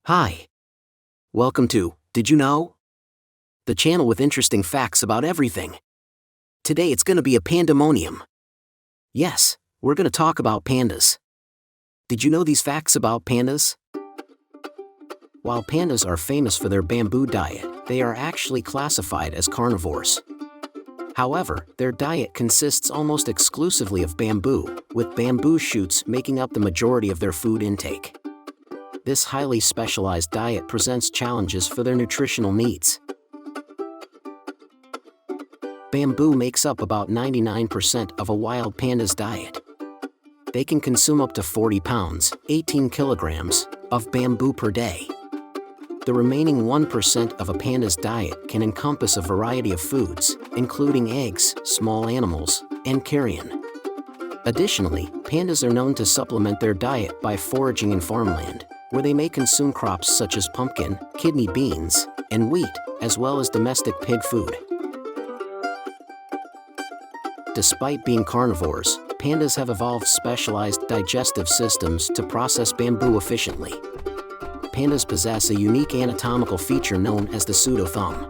Hi. Welcome to Did You Know? The channel with interesting facts about everything. Today it's gonna be a pandemonium. Yes, we're gonna talk about pandas. Did you know these facts about pandas? While pandas are famous for their bamboo diet, they are actually classified as carnivores. However, their diet consists almost exclusively of bamboo, with bamboo shoots making up the majority of their food intake. This highly specialized diet presents challenges for their nutritional needs. Bamboo makes up about 99% of a wild panda's diet. They can consume up to 40 pounds, 18 kilograms, of bamboo per day. The remaining 1% of a panda's diet can encompass a variety of foods, including eggs, small animals, and carrion. Additionally, pandas are known to supplement their diet by foraging in farmland, where they may consume crops such as pumpkin, kidney beans, and wheat, as well as domestic pig food. Despite being carnivores, pandas have evolved specialized digestive systems to process bamboo efficiently. Pandas possess a unique anatomical feature known as the pseudo-thumb.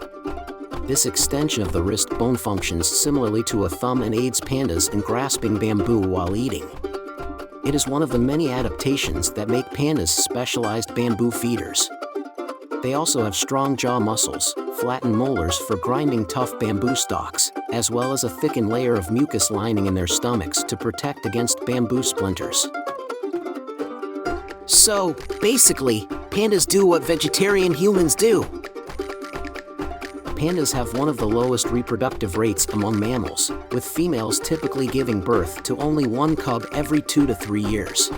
This extension of the wrist bone functions similarly to a thumb and aids pandas in grasping bamboo while eating. It is one of the many adaptations that make pandas specialized bamboo feeders. They also have strong jaw muscles, flattened molars for grinding tough bamboo stalks, as well as a thickened layer of mucus lining in their stomachs to protect against bamboo splinters. So, basically, pandas do what vegetarian humans do. Pandas have one of the lowest reproductive rates among mammals, with females typically giving birth to only one cub every 2 to 3 years.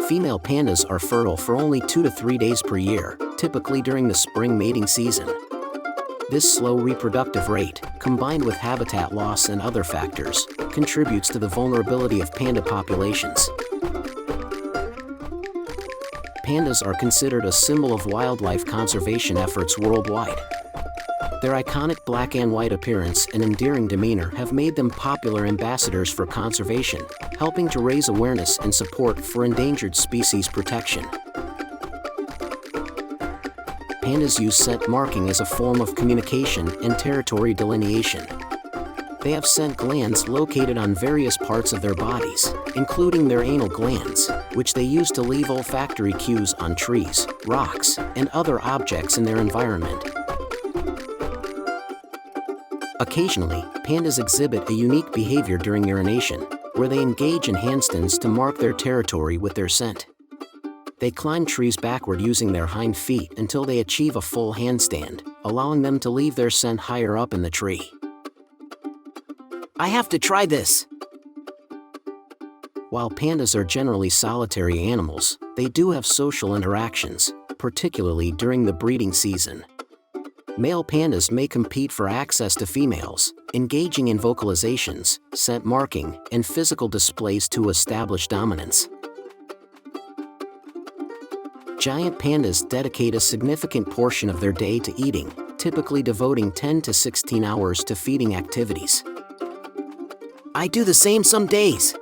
Female pandas are fertile for only 2 to 3 days per year, typically during the spring mating season. This slow reproductive rate, combined with habitat loss and other factors, contributes to the vulnerability of panda populations. Pandas are considered a symbol of wildlife conservation efforts worldwide. Their iconic black and white appearance and endearing demeanor have made them popular ambassadors for conservation, helping to raise awareness and support for endangered species protection. Pandas use scent marking as a form of communication and territory delineation. They have scent glands located on various parts of their bodies, including their anal glands, which they use to leave olfactory cues on trees, rocks, and other objects in their environment. Occasionally, pandas exhibit a unique behavior during urination, where they engage in handstands to mark their territory with their scent. They climb trees backward using their hind feet until they achieve a full handstand, allowing them to leave their scent higher up in the tree. I have to try this! While pandas are generally solitary animals, they do have social interactions, particularly during the breeding season. Male pandas may compete for access to females, engaging in vocalizations, scent marking, and physical displays to establish dominance. Giant pandas dedicate a significant portion of their day to eating, typically devoting 10 to 16 hours to feeding activities. I do the same some days.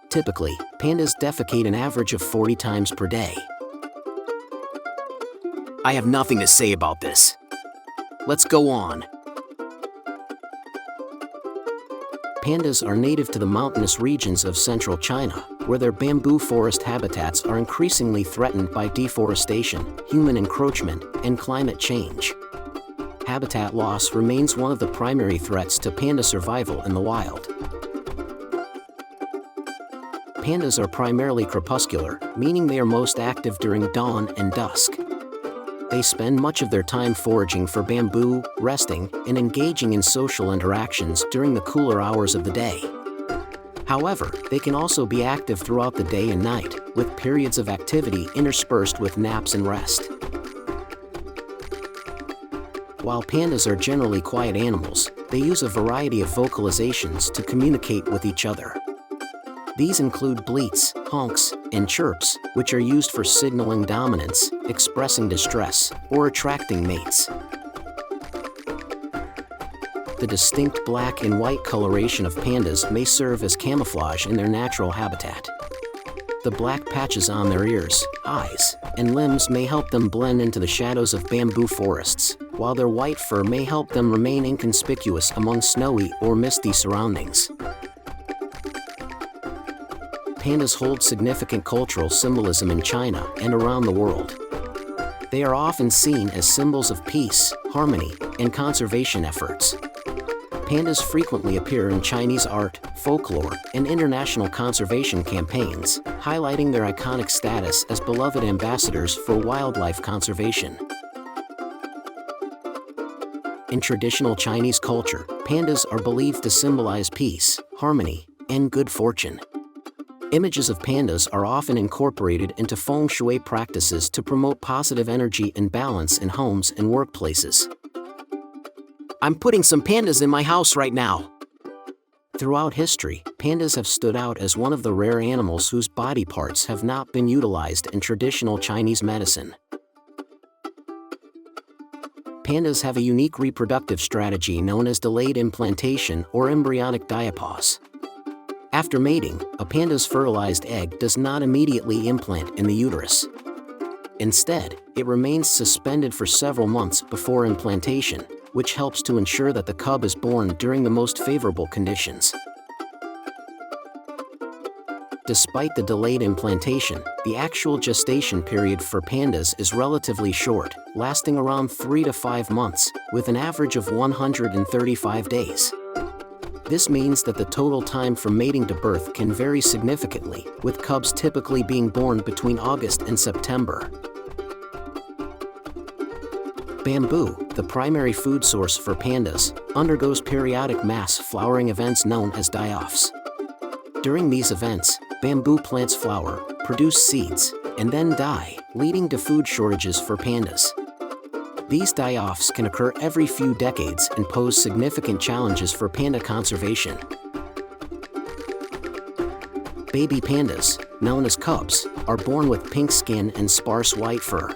Typically, pandas defecate an average of 40 times per day. I have nothing to say about this. Let's go on. Pandas are native to the mountainous regions of central China, where their bamboo forest habitats are increasingly threatened by deforestation, human encroachment, and climate change. Habitat loss remains one of the primary threats to panda survival in the wild. Pandas are primarily crepuscular, meaning they are most active during dawn and dusk. They spend much of their time foraging for bamboo, resting, and engaging in social interactions during the cooler hours of the day. However, they can also be active throughout the day and night, with periods of activity interspersed with naps and rest. While pandas are generally quiet animals, they use a variety of vocalizations to communicate with each other. These include bleats, honks, and chirps, which are used for signaling dominance, expressing distress, or attracting mates. The distinct black and white coloration of pandas may serve as camouflage in their natural habitat. The black patches on their ears, eyes, and limbs may help them blend into the shadows of bamboo forests, while their white fur may help them remain inconspicuous among snowy or misty surroundings. Pandas hold significant cultural symbolism in China and around the world. They are often seen as symbols of peace, harmony, and conservation efforts. Pandas frequently appear in Chinese art, folklore, and international conservation campaigns, highlighting their iconic status as beloved ambassadors for wildlife conservation. In traditional Chinese culture, pandas are believed to symbolize peace, harmony, and good fortune. Images of pandas are often incorporated into feng shui practices to promote positive energy and balance in homes and workplaces. I'm putting some pandas in my house right now. Throughout history, pandas have stood out as one of the rare animals whose body parts have not been utilized in traditional Chinese medicine. Pandas have a unique reproductive strategy known as delayed implantation or embryonic diapause. After mating, a panda's fertilized egg does not immediately implant in the uterus. Instead, it remains suspended for several months before implantation, which helps to ensure that the cub is born during the most favorable conditions. Despite the delayed implantation, the actual gestation period for pandas is relatively short, lasting around 3 to 5 months, with an average of 135 days. This means that the total time from mating to birth can vary significantly, with cubs typically being born between August and September. Bamboo, the primary food source for pandas, undergoes periodic mass flowering events known as die-offs. During these events, bamboo plants flower, produce seeds, and then die, leading to food shortages for pandas. These die-offs can occur every few decades and pose significant challenges for panda conservation. Baby pandas, known as cubs, are born with pink skin and sparse white fur.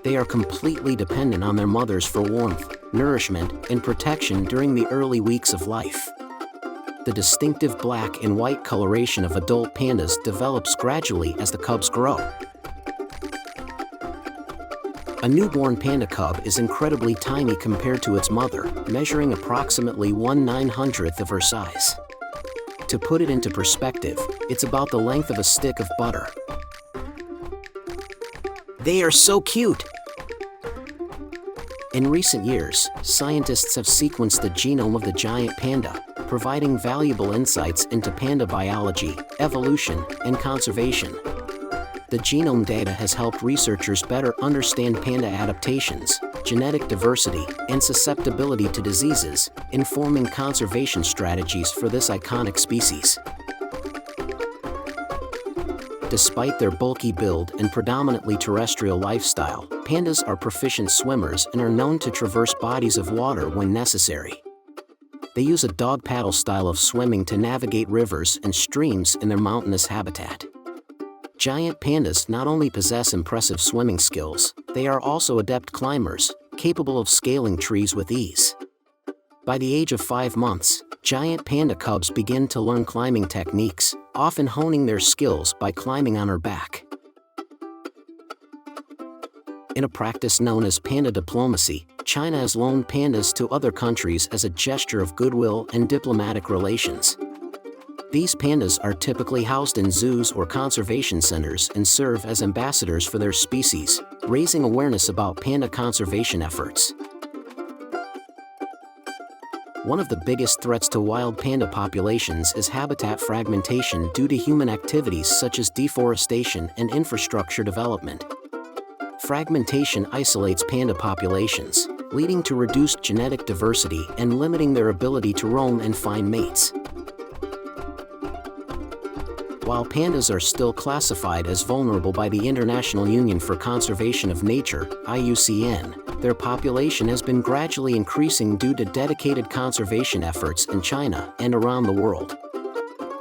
They are completely dependent on their mothers for warmth, nourishment, and protection during the early weeks of life. The distinctive black and white coloration of adult pandas develops gradually as the cubs grow. A newborn panda cub is incredibly tiny compared to its mother, measuring approximately 1/900th of her size. To put it into perspective, it's about the length of a stick of butter. They are so cute! In recent years, scientists have sequenced the genome of the giant panda, providing valuable insights into panda biology, evolution, and conservation. The genome data has helped researchers better understand panda adaptations, genetic diversity, and susceptibility to diseases, informing conservation strategies for this iconic species. Despite their bulky build and predominantly terrestrial lifestyle, pandas are proficient swimmers and are known to traverse bodies of water when necessary. They use a dog paddle style of swimming to navigate rivers and streams in their mountainous habitat. Giant pandas not only possess impressive swimming skills, they are also adept climbers, capable of scaling trees with ease. By the age of 5 months, giant panda cubs begin to learn climbing techniques, often honing their skills by climbing on her back. In a practice known as panda diplomacy, China has loaned pandas to other countries as a gesture of goodwill and diplomatic relations. These pandas are typically housed in zoos or conservation centers and serve as ambassadors for their species, raising awareness about panda conservation efforts. One of the biggest threats to wild panda populations is habitat fragmentation due to human activities such as deforestation and infrastructure development. Fragmentation isolates panda populations, leading to reduced genetic diversity and limiting their ability to roam and find mates. While pandas are still classified as vulnerable by the International Union for Conservation of Nature, IUCN, their population has been gradually increasing due to dedicated conservation efforts in China and around the world.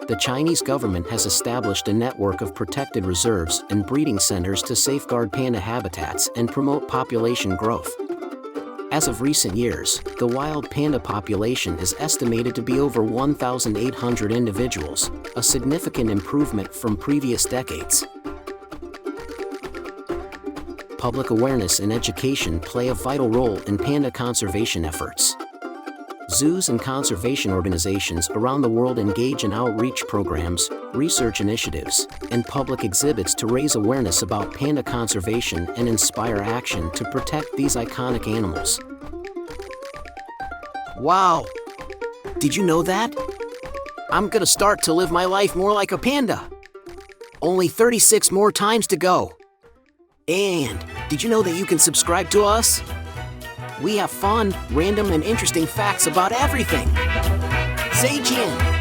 The Chinese government has established a network of protected reserves and breeding centers to safeguard panda habitats and promote population growth. As of recent years, the wild panda population is estimated to be over 1,800 individuals, a significant improvement from previous decades. Public awareness and education play a vital role in panda conservation efforts. Zoos and conservation organizations around the world engage in outreach programs, research initiatives, and public exhibits to raise awareness about panda conservation and inspire action to protect these iconic animals. Wow! Did you know that? I'm gonna start to live my life more like a panda. Only 36 more times to go. And did you know that you can subscribe to us? We have fun, random, and interesting facts about everything. Say Jin.